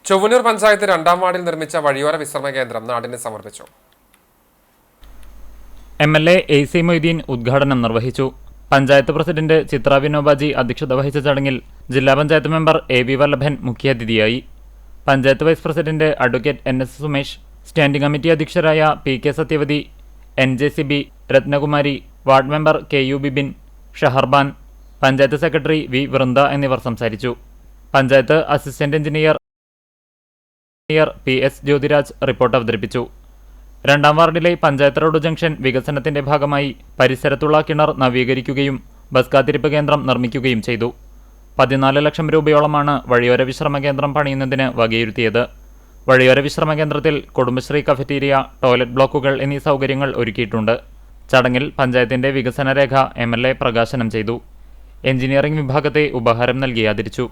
ചൊവ്വന്നൂർ പഞ്ചായത്ത് 2ാം വാർഡിൽ നിർമ്മിച്ച വഴിയോര വിശ്രമ കേന്ദ്രം നാടിന് സമർപ്പിച്ചു. MLA AC മൊയ്തീൻ ഉദ്ഘാടനം നിർവഹിച്ചു. പഞ്ചായത്ത് പ്രസിഡന്റ് ചിത്ര വിനോബാജി അധ്യക്ഷത വഹിച്ച ചടങ്ങിൽ ജില്ലാ പഞ്ചായത്ത് മെമ്പർ AB വല്ലഭൻ മുഖ്യാതിഥിയായി. Panchayat vice president advocate NS Sumesh, standing committee അധ്യക്ഷരായ PK Sathyavathi, NJCB Rathnakumari, ward member KU Bibin, Shaharban, panchayat secretary V Vrinda എന്നിവർ സംസാരിച്ചു. Panchayat assistant engineer PS Jyothiraj report അവതരിപ്പിച്ചു. 2ാം വാർഡിലെ പഞ്ചായത്ത് റോഡ് ജംഗ്ഷൻ വികസനത്തിന്റെ ഭാഗമായി പരിസരത്തുള്ള കിണർ നവീകരിക്കുകയും ബസ് കാത്തിരിപ്പ് കേന്ദ്രം നിർമ്മിക്കുകയും ചെയ്തു. 14 ലക്ഷം രൂപയോളമാണ് വഴിയോര വിശ്രമ കേന്ദ്രം പണിയുന്നതിന് വകയിരുത്തിയത്. വഴിയോര വിശ്രമ കേന്ദ്രത്തിൽ കുടുംബശ്രീ കഫറ്റീരിയ, ടോയ്ലറ്റ് ബ്ലോക്കുകൾ എന്നീ സൗകര്യങ്ങൾ ഒരുക്കിയിട്ടുണ്ട്. ചടങ്ങിൽ പഞ്ചായത്തിന്റെ വികസന രേഖ MLA പ്രകാശനം ചെയ്തു. എഞ്ചിനീയറിംഗ് വിഭാഗത്തെ ഉപഹാരം നൽകി ആദരിച്ചു.